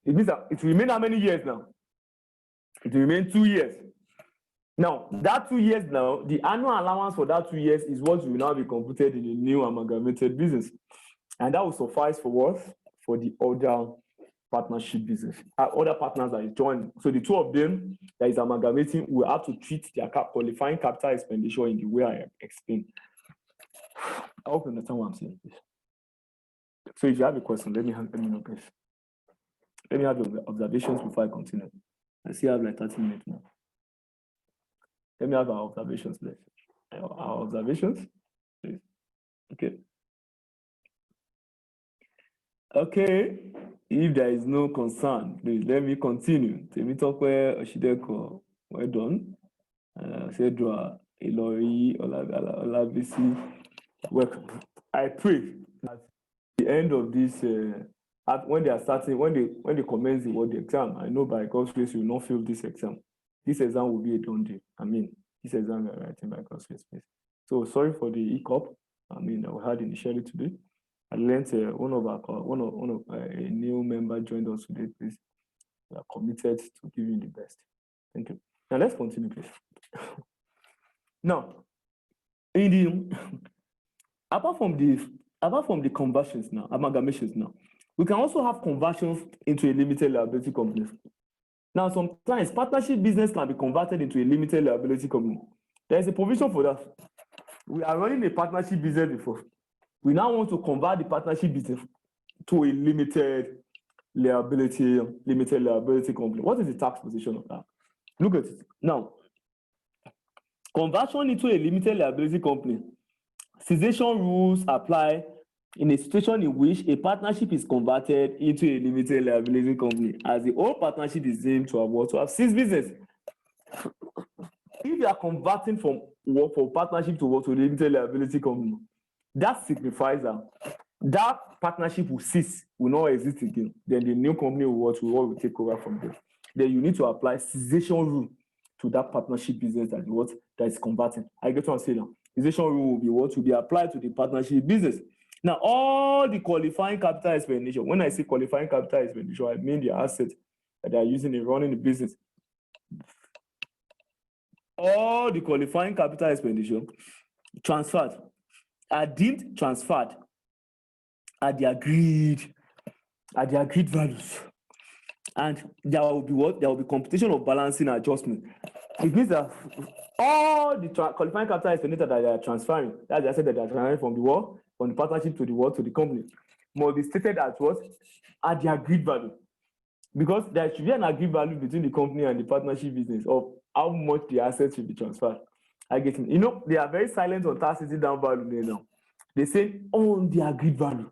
it means that it will remain how many years now? It will remain 2 years. Now, that 2 years now, the annual allowance for that 2 years is what will now be computed in the new amalgamated business. And that will suffice for what? For the other partnership business, other partners that is joining. So the two of them that is amalgamating will have to treat their qualifying capital expenditure in the way I explained. I hope you understand what I'm saying. So if you have a question, let me know, please. Let me have your observations before I continue. I see I have like 30 minutes now. Let me have our observations, please. Our observations, please. Okay. Okay. If there is no concern, please let me continue. Temitope Oshideko, well done. Cedra, Ilori, Olabisi, welcome. I pray at the end of this, when they are starting, when they commence the exam, I know by God's grace you will not fail this exam. This exam will be a done deal. I mean, this exam we are writing by God's grace. So sorry for the hiccup. I mean, we had initially today. I learned one of a new member joined us today. Please, we are committed to giving the best. Thank you. Now let's continue, please. Now, apart from the conversions now, amalgamations now, we can also have conversions into a limited liability company. Now, sometimes partnership business can be converted into a limited liability company. There is a provision for that. We are running a partnership business before. We now want to convert the partnership business to a limited liability company. What is the tax position of that? Look at it. Now, conversion into a limited liability company. Cessation rules apply in a situation in which a partnership is converted into a limited liability company, as the whole partnership is aimed to have ceased business. If you are converting from partnership to a limited liability company, that signifies that partnership will cease, will not exist again. Then the new company will take over from there. Then you need to apply cessation rule to that partnership business that is converting. I get what I'm saying now. Cessation rule will be what will be applied to the partnership business. Now, all the qualifying capital expenditure, when I say qualifying capital expenditure, I mean the assets that they are using in running the business. All the qualifying capital expenditure transferred are deemed transferred at the agreed values. And there will be what? There will be computation of balancing adjustment. It means that all the qualifying capital expenditure that they are transferring, that's the asset that they are transferring from the partnership to the company, must be stated as what? At the agreed value. Because there should be an agreed value between the company and the partnership business of how much the assets should be transferred. I get it. You know, they are very silent on tax sitting down value there now. They say on the agreed value.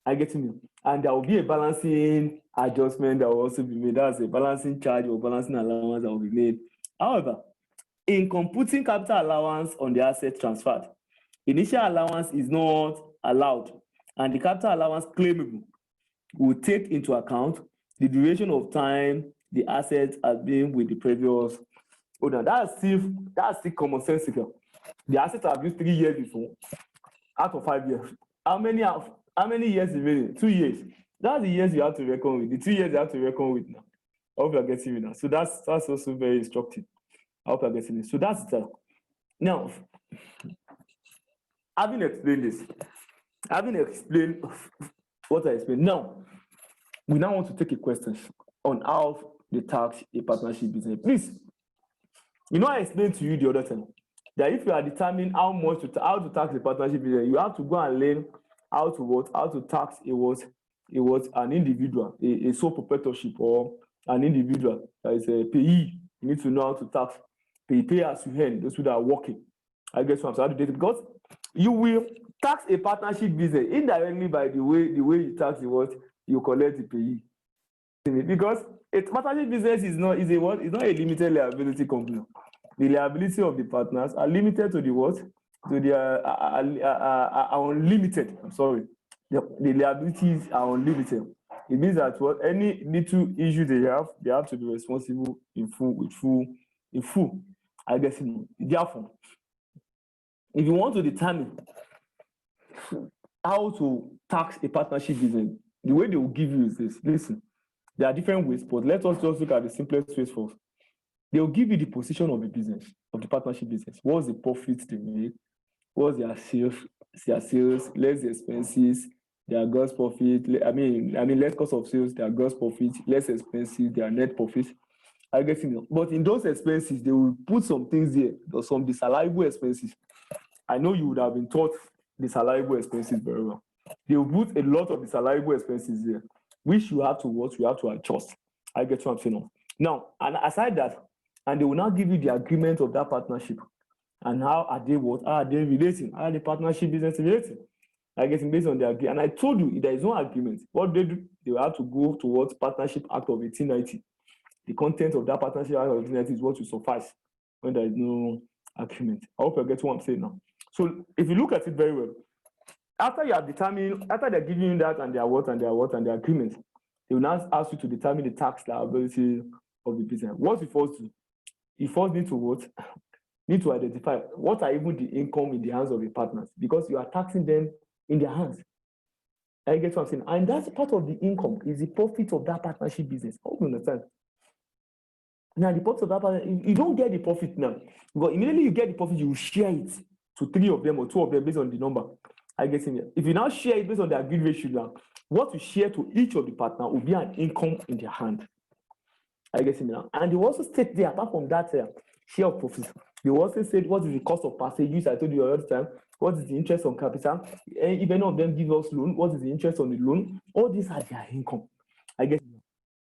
I get it. And there will be a balancing adjustment that will also be made. That's a balancing charge or balancing allowance that will be made. However, in computing capital allowance on the asset transferred, initial allowance is not allowed, and the capital allowance claimable will take into account the duration of time the assets have been with the previous owner. That's still common sense. The assets have used 3 years before, out of 5 years. How many years remaining? 2 years. That's the years you have to reckon with. The 2 years you have to reckon with now. I hope you're getting it now. So that's also very instructive. I hope you're getting it. So that's that. Now, having explained what I explained, now we want to take a question on how they tax a partnership business. Please, you know, I explained to you the other time that if you are determining how to tax a partnership business, you have to go and learn how to tax an individual, a sole proprietorship, or an individual that is a payee. You need to know how to tax pay as you earn, those who are working. I guess what I'm saying, because you will tax a partnership business indirectly by the way you tax you collect the payee. Because a partnership business is not a limited liability company. The liability of the partners are limited to unlimited. I'm sorry. The liabilities are unlimited. It means that any little issue they have to be responsible in full. I guess therefore, if you want to determine how to tax a partnership business, the way they will give you is this. Listen, there are different ways, but let us just look at the simplest ways first. They will give you the position of the business, of the partnership business. What's the profit they make? What's their sales, less the expenses, their gross profit. I mean, less cost of sales, their gross profit, less expenses, their net profit. I guess, but in those expenses, they will put some things there, some disallowable expenses. I know you would have been taught disallowable expenses very well. They will put a lot of disallowable expenses there, which you have to adjust. I get what I'm saying now. And aside that, and they will now give you the agreement of that partnership. And how are they relating? How are the partnership business relating? I guess based on the agreement. And I told you, there is no agreement. What they do, they will have to go towards Partnership Act of 1890. The content of that Partnership Act of 1890 is what will suffice when there is no agreement. I hope you get what I'm saying now. So if you look at it very well, after you have determined, after they're giving you that and their what and their what and their agreement, they will now ask you to determine the tax liability of the business. What you first do, you first need to what? Need to identify what are even the income in the hands of the partners, because you are taxing them in their hands. I get what I'm saying. And that's part of the income, is the profit of that partnership business. I hope you understand. Now, the profit of that partnership, you don't get the profit now. But immediately you get the profit, you share it to 3 of them or 2 of them based on the number. I get in there. If you now share it based on the agreed ratio now, what you share to each of the partner will be an income in their hand. I get in there. And they also state there, apart from that share of profit, they also said what is the cost of passage, which I told you the other time, what is the interest on capital, and if any of them give us loan, what is the interest on the loan? All these are their income. I guess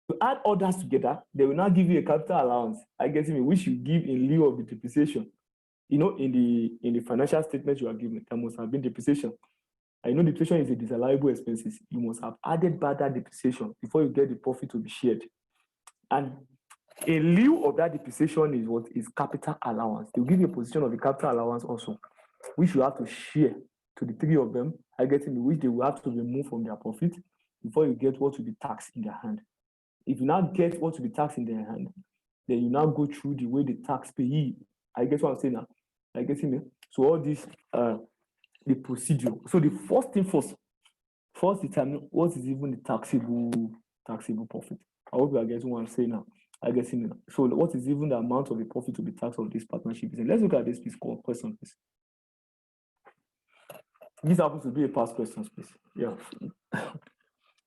to add all that together, they will now give you a capital allowance, I guess, which you give in lieu of the depreciation. You know, in the financial statement you are given, there must have been depreciation. I know depreciation is a disallowable expenses. You must have added back that depreciation before you get the profit to be shared. And in lieu of that depreciation is what is capital allowance. They'll give you a position of the capital allowance also, which you have to share to the 3 of them, I get in which they will have to remove from their profit before you get what will be taxed in their hand. If you now get what will be taxed in their hand, then you now go through the way the tax payee. I guess what I'm saying now. I get in there. So all this the procedure. So the first thing first determine what is even the taxable profit. I hope you are getting what I'm saying now. I guess in there. So what is even the amount of the profit to be taxed on this partnership? Let's look at this piece called question, please. This happens to be a past question, please. Yeah.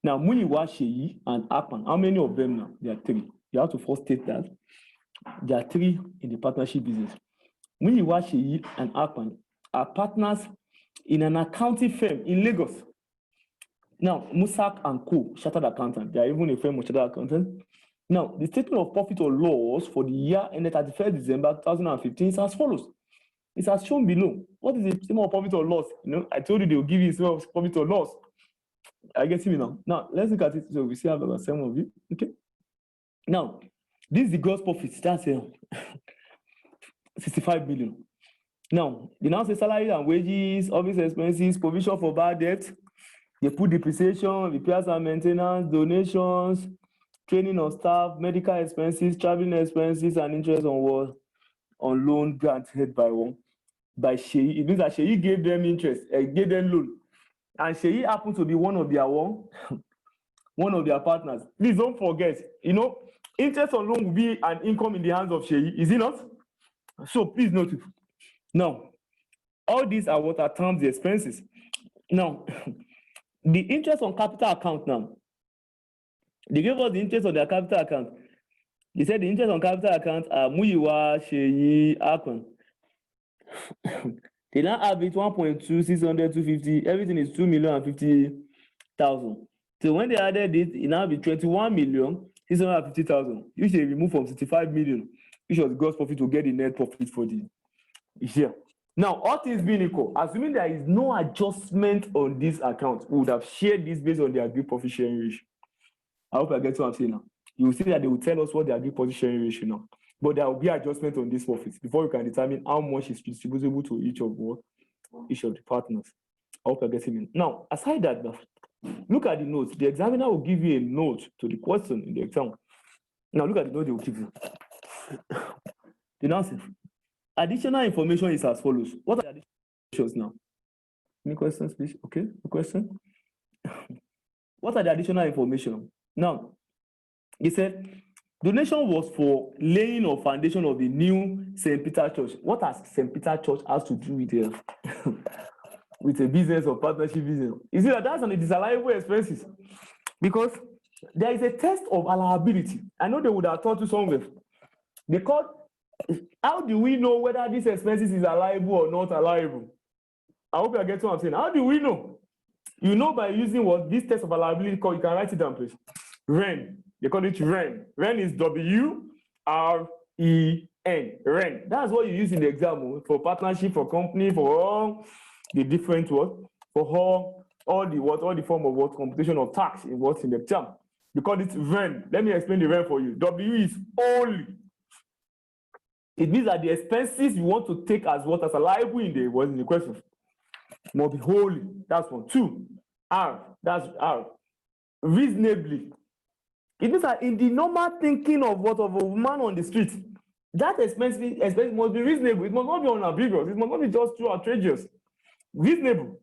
Now, Muyiwa, Sheyi, and Akpan, how many of them now? There are 3. You have to first state that there are 3 in the partnership business. Muyiwa, Sheyi, and Akpan are partners in an accounting firm in Lagos. Now, Musak and Co, chartered accountant, they are even a firm of chartered accountant. Now, the statement of profit or loss for the year ended 31st December 2015 is as follows. It's as shown below. What is the statement of profit or loss? You know, I told you they will give you a statement of profit or loss. I get you now. Now, let's look at it. So we see about 7 of you. Okay. Now, this is the gross profit. That's 65 million. Now, they now say salary and wages, office expenses, provision for bad debt. They put depreciation, repairs and maintenance, donations, training of staff, medical expenses, traveling expenses, and interest on what? On loan granted by Sheyi. It means that Sheyi gave them interest, gave them loan. And Sheyi happened to be one of their partners. Please don't forget, you know, interest on loan will be an income in the hands of Sheyi, is it not? So please note it. Now, all these are what are termed the expenses. Now, the interest on capital account now, they gave us the interest on their capital account. They said the interest on capital account are Muyiwa, Sheyi, Akpan. They now have it 1.2, 600, 250, everything is 2,050,000. So when they added it now be 21,650,000, which they remove from 65 million, which was the gross profit to get the net profit for the year. Now, all things being equal, assuming there is no adjustment on this account, we would have shared this based on the agreed profit sharing ratio. I hope I get what I'm saying now. You will see that they will tell us what the agreed profit sharing ratio now. But there will be adjustment on this profit before we can determine how much is distributable to each of the partners. I hope I get it. Now, aside that, look at the notes. The examiner will give you a note to the question in the exam. Now, look at the note they will give you. The answer. Additional information is as follows. What are the additions now? Any questions, please? Okay, a question. What are the additional information? Now, he said, donation was for laying of foundation of the new St. Peter Church. What has St. Peter Church has to do with with a business or partnership business? You see that that's on the disallowable expenses. Because there is a test of allowability. I know they would have taught you somewhere. They called, how do we know whether this expenses is allowable or not allowable? I hope you get what I'm saying. How do we know? You know by using what this test of allowability called. You can write it down, please. REN. They call it REN. REN is W-R-E-N. REN. That's what you use in the exam for partnership, for company, for all the different words, for all the form of what computation of tax in what's in the exam. You call it REN. Let me explain the REN for you. W is only. It means that the expenses you want to take as what as allowable in the question must be wholly. That's one. 2, R. That's R. Reasonably. It means that in the normal thinking of what of a woman on the street, that expense must be reasonable. It must not be unambiguous. It must not be just too outrageous. Reasonable.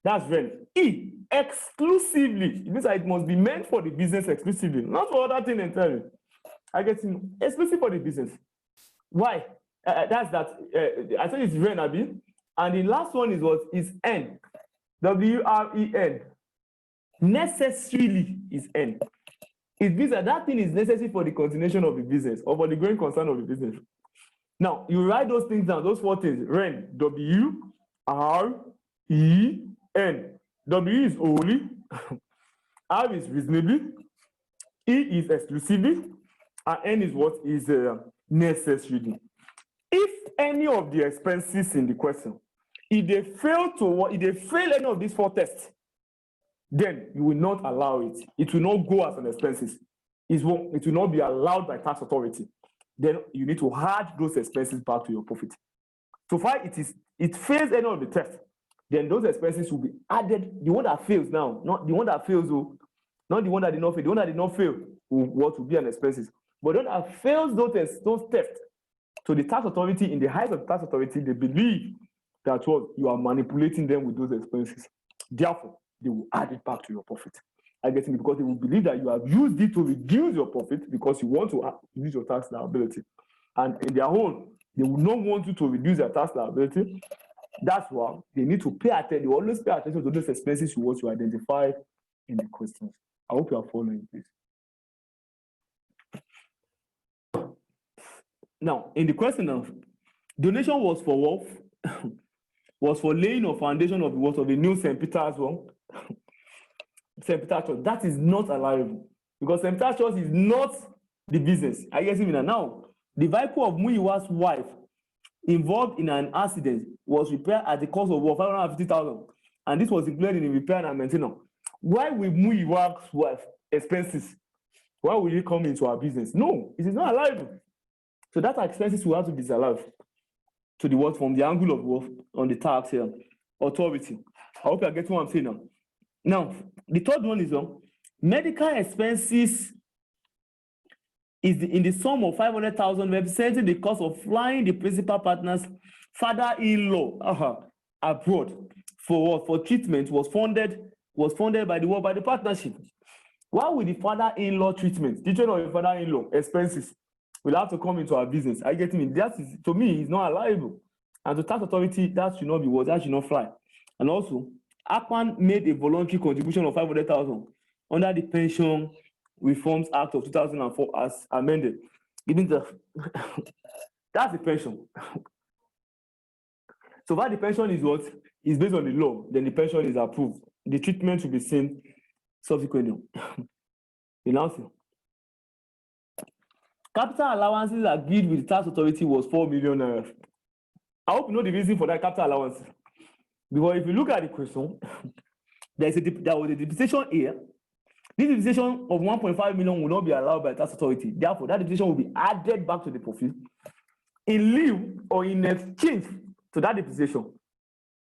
That's rent. E. Exclusively. It means that it must be meant for the business exclusively, not for other things entirely. I get it. Exclusive for the business. Why? That's that. I said it's rent, Abi. And the last one is what is N. W-R-E-N. Necessarily is N. It means that that thing is necessary for the continuation of the business or for the growing concern of the business. Now, you write those things down, those 4 things. Rent. W-R-E-N. W is wholly. R is reasonably. E is exclusively. And N is what is necessarily. If any of the expenses in the question, if they fail any of these 4 tests, then you will not allow it. It will not go as an expenses. It will not be allowed by tax authority. Then you need to add those expenses back to your profit. So far it fails any of the tests, then those expenses will be added. The one that fails now, not the one that fails, not the one that did not fail. The one that did not fail will be an expenses. But the one that fails those tests, to the tax authority, in the eyes of the tax authority, they believe that what you are manipulating them with those expenses. Therefore, they will add it back to your profit. I get it, because they will believe that you have used it to reduce your profit because you want to reduce your tax liability. And in their own, they will not want you to reduce their tax liability. That's why they need to pay attention. They always pay attention to those expenses you want to identify in the questions. I hope you are following this. Now, in the question of donation was for what? Was for laying a foundation of what of a new St. Peter's one. St. Peter's Church. That is not allowable because St. Peter's Church is not the business. I guess even now, the vehicle of Muyiwa's wife involved in an accident was repaired at the cost of 550,000, and this was included in the repair and maintenance. Why will Muyiwa's wife expenses? Why will it come into our business? No, it is not allowable. So that expenses will have to be disallowed to the what from the angle of what on the tax authority. I hope you are getting what I'm saying now. Now, the third one is medical expenses is in the sum of 500,000, representing the cost of flying the principal partner's father-in-law abroad for treatment was funded by the partnership. Why will the father-in-law treatment, teaching of the father-in-law expenses will have to come into our business? I get me. That is, to me, is not allowable. And the tax authority, that should not be what, that should not fly. And also, APAN made a voluntary contribution of 500,000 under the Pension Reforms Act of 2004 as amended. Even that's the pension. So far the pension is what is based on the law, then the pension is approved. The treatment will be seen subsequently. The answer. Capital allowances agreed with the tax authority was 4 million naira. I hope you know the reason for that capital allowance. Because if you look at the question, there was a depreciation here. This depreciation of 1.5 million will not be allowed by the tax authority. Therefore, that depreciation will be added back to the profit in lieu or in exchange to that depreciation.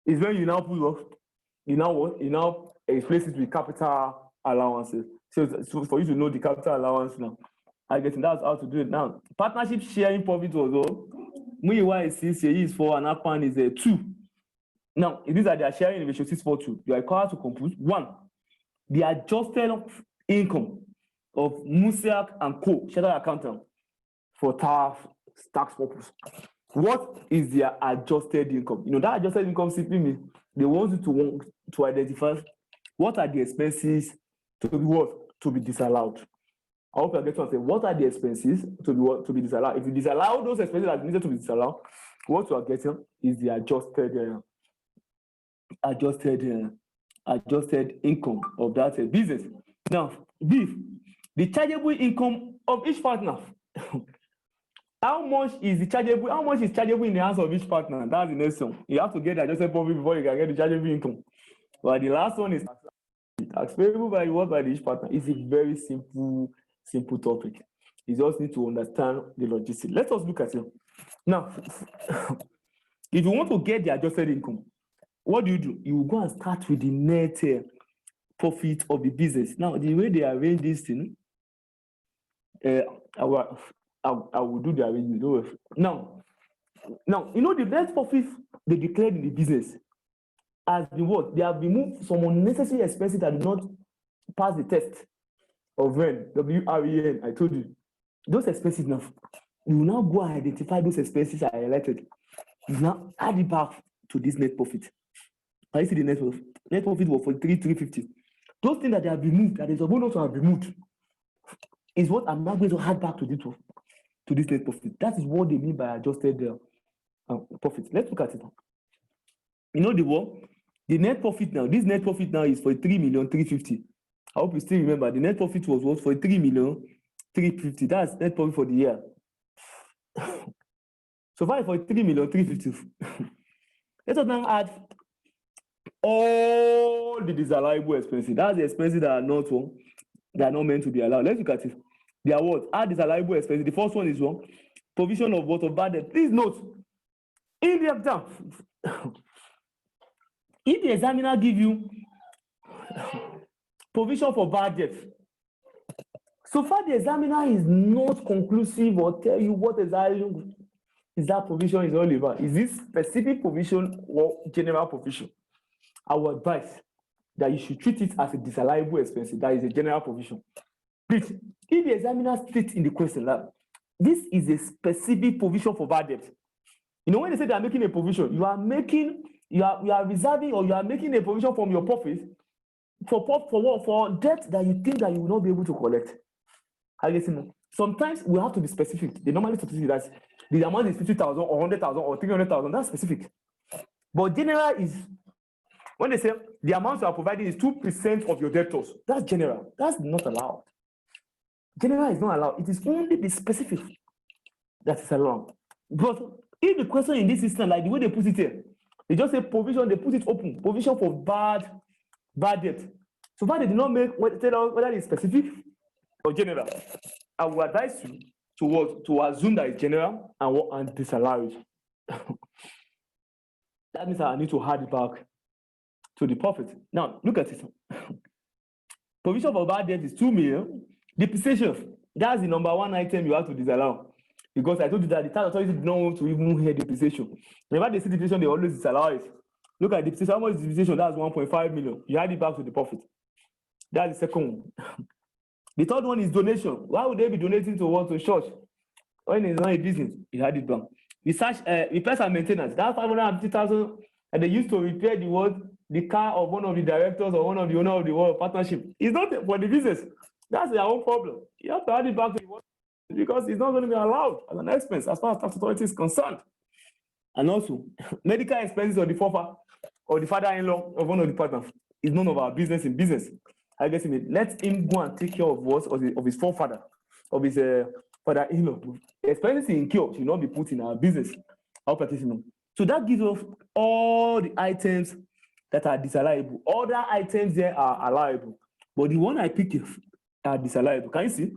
Is when you now put off, you now explain it with capital allowances. So for you to know the capital allowance now, I guess that's how to do it now. Partnership sharing profit was all. Muyiwa is 6, is 4, and APAN is 2. Now, it means that they are sharing in ratio 6:2. You are required to compute 1. The adjusted income of Musiak and Co. Shadow accountant for tax purpose. What is their adjusted income? You know, that adjusted income simply means they want you to identify what are the expenses to be what? To be disallowed. I hope you get to say what are the expenses to be disallowed. If you disallow those expenses that needed to be disallowed, what you are getting is the adjusted income of that business. Now, B, the chargeable income of each partner. How much is chargeable in the hands of each partner? That's the next one. You have to get the adjusted profit before you can get the chargeable income. But the last one is tax payable by each partner. It's a very simple topic. You just need to understand the logistics. Let us look at it. Now, if you want to get the adjusted income, what do? You go and start with the net profit of the business. Now, the way they arrange this thing, I will do the arrangement. Now, you know the net profit they declared in the business has been what? They have removed some unnecessary expenses that do not pass the test of WREN, W-R-E-N, I told you. Those expenses now, you will now go and identify those expenses I highlighted. You now add it back to this net profit. I see the net profit. Net profit was for 350. Those things that they have removed, that is supposed to have removed, is what I'm now going to add back to this net profit. That is what they mean by adjusted profit. Let's look at it. You know the what? The net profit now, this net profit now is for 3,350,000. I hope you still remember the net profit was what? For 3,350,000. That's net profit for the year. So far for 3,350,000. Let us now add all the disallowable expenses. That's the expenses that are not one. They are not meant to be allowed. Let's look at it. They are what? Add disallowable expenses. The first one is one. Provision of what? Of bad debt. Please note, in the exam, if the examiner give you provision for bad debt, so far the examiner is not conclusive or tell you what exactly is that provision is all about. Is this specific provision or general provision? I would advise that you should treat it as a disallowable expense. That is a general provision. Please, if the examiner states in the question that this is a specific provision for bad debt, you know, when they say they are making a provision, you are reserving or you are making a provision from your profit for what? For debt that you think that you will not be able to collect. I guess sometimes we have to be specific. They normally specific that the amount is 50,000 or 100,000 or 300,000. That's specific. But general is when they say the amount you are providing is 2% of your debtors. That's general. That's not allowed. General is not allowed. It is only the specific that is allowed. But if the question in this system, like the way they put it here, they just say provision, they put it open, provision for bad debt. So far, they did not tell us whether it's specific or general. I will advise you to assume that it's general and disallow it. That means I need to add it back to the profit. Now, look at it. Provision for bad debt is 2 million. Depreciation, that's the number one item you have to disallow. Because I told you that the tax authority did not want to even hear depreciation. Whenever they see depreciation, they always disallow it. Look at depreciation. How much is depreciation? That's 1.5 million. You add it back to the profit. That's the second one. The third one is donation. Why would they be donating to what? To church? When it's not a business, you had it back. Repairs and maintenance. That's 550,000. And they used to repair the car of one of the directors or one of the owner of the partnership. It's not for the business. That's their own problem. You have to add it back to the because it's not going to be allowed as an expense as far as tax authority is concerned. And also, medical expenses of the father-in-law of one of the partners is none of our business in business. I guess let him go and take care of what of his forefather, of his father-in-law. Expenses he incurred should not be put in our business. So that gives us all the items that are disallowable. Other items there are allowable, but the one I picked are disallowable. Can you see?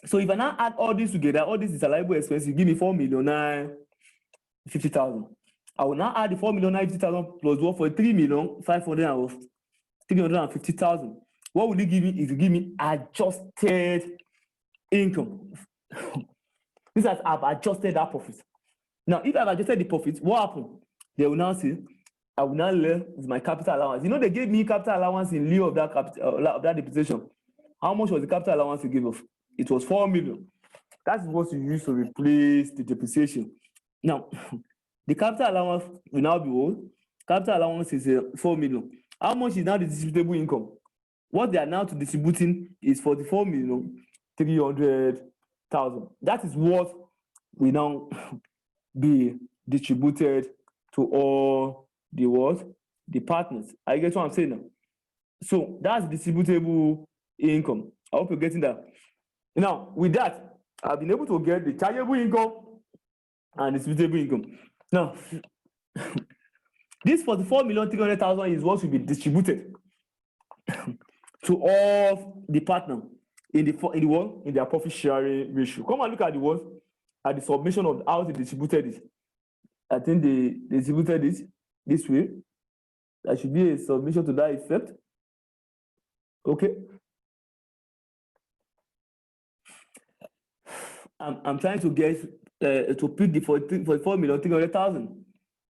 So if I now add all this together, all these disallowable expenses, give me 4,950,000. I will now add the 4,950,000 plus what for 3,350,000. What will it give me? It will give me adjusted income. This is I've adjusted that profit. Now, if I've adjusted the profit, what happened? They will now say, I will now learn with my capital allowance. You know, they gave me capital allowance in lieu of that of that depreciation. How much was the capital allowance you give off? It was 4 million. That's what you use to replace the depreciation. Now, the capital allowance will now be what? Capital allowance is 4 million. How much is now the distributable income? What they are now distributing is 44,300,000. That is what will now be distributed to all the what? The partners. I get what I'm saying now. So that's distributable income. I hope you're getting that. Now, with that, I've been able to get the chargeable income and distributable income. Now, this 44,300,000 is what will be distributed to all the partners. in their profit sharing ratio. Come and look at the what? At the submission of how they distributed it. I think they distributed it this way. There should be a submission to that effect. Okay. I'm trying to get to pick the 44,300,000.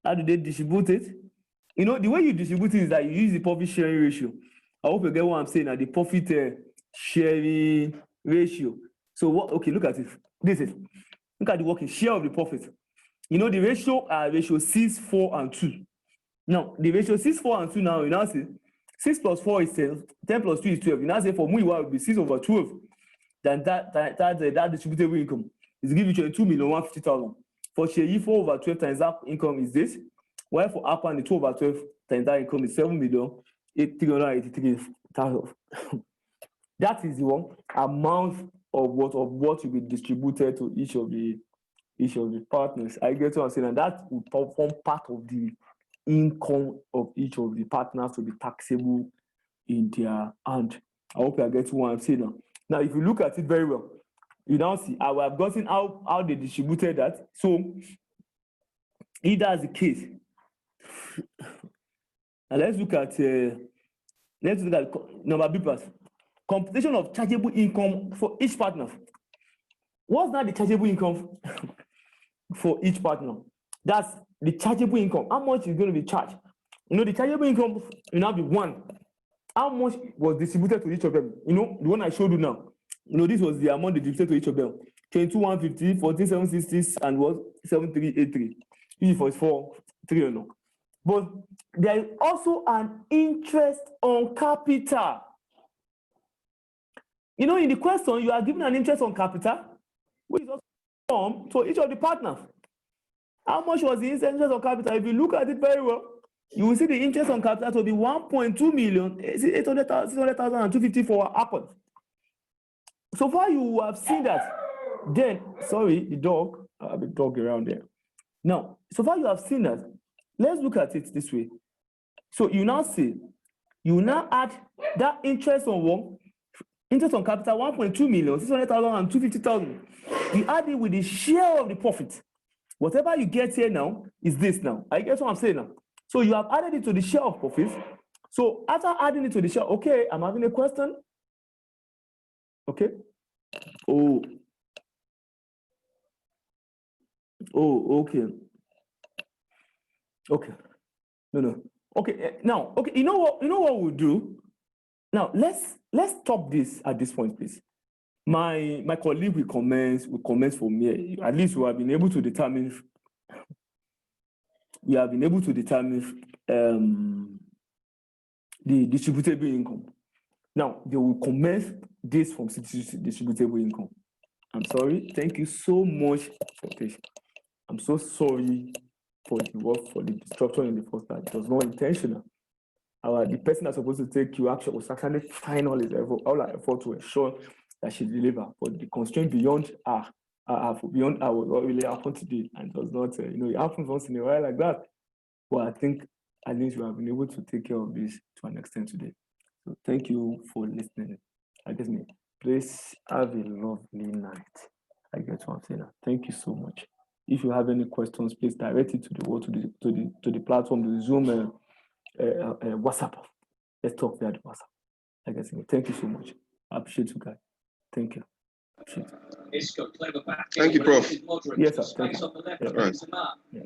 How do they distribute it? You know, the way you distribute it is that you use the profit sharing ratio. I hope you get what I'm saying. At the profit sharing ratio. So what? Okay, look at it. This is look at the working share of the profit. You know the ratio are ratio 6, 4, and 2. Now the ratio 6, 4, and 2. Now you now say 6 plus 4 is 10. 10 plus 2 is 12. You now say for Muyiwa will be 6 over 12. Then that distributable income is give you 22,150,000. For Sheyi, 4 over 12 times that income is this. While for Akpan, the 2 over 12 times that income is 7,383,000. That is the one amount of what will be distributed to each of the partners. I get what I'm saying, and that will form part of the income of each of the partners to be taxable in their hand. I hope you get what I'm saying now. Now, if you look at it very well, you now see I have gotten how they distributed that. So, if that's the case, and let's look at number B plus computation of chargeable income for each partner. What's now the chargeable income for each partner? That's the chargeable income. How much is going to be charged? You know, the chargeable income will now be 1. How much was distributed to each of them? You know, the one I showed you now. You know, this was the amount distributed to each of them. 22,150, 14,766, and what? 7,383. This is for 3 or no. But there is also an interest on capital. You know, in the question, you are given an interest on capital, which is also from to each of the partners. How much was the interest on capital? If you look at it very well, you will see the interest on capital to be 1.2 million, 800,000, 600,000, and 250 for Akpan. So far, you have seen that. Then, sorry, the dog, I have a dog around there. Now, so far you have seen that. Let's look at it this way. So you now see, you now add that interest on what? Interest on capital 1.2 million, 600,000, and 250,000. You add it with the share of the profit. Whatever you get here now is this now. I guess what I'm saying now. So you have added it to the share of profits. So after adding it to the share, okay, I'm having a question. Okay. Oh, okay. Okay. No. Okay. Now, okay. You know what we'll do? Now let's stop this at this point, please. My colleague will commence for me. At least we have been able to determine. The distributable income. Now they will commence this from distributable income. I'm sorry. Thank you so much for this. I'm so sorry for the destruction in the first part. It was not intentional. The person that's supposed to take you action was actually trying all our effort to ensure that she deliver, but the constraint beyond what really happened today, and it was not, it happens once in a while like that. But I think at least we have been able to take care of this to an extent today. So thank you for listening. I guess please have a lovely night. I get what I'm saying. Thank you so much. If you have any questions, please direct it to the platform, the Zoom, WhatsApp. Let's talk via the WhatsApp. I guess thank you so much. I appreciate you guys. Thank you. Appreciate it. Thank you, Prof. Yes, sir. Thank you. Right. Yeah.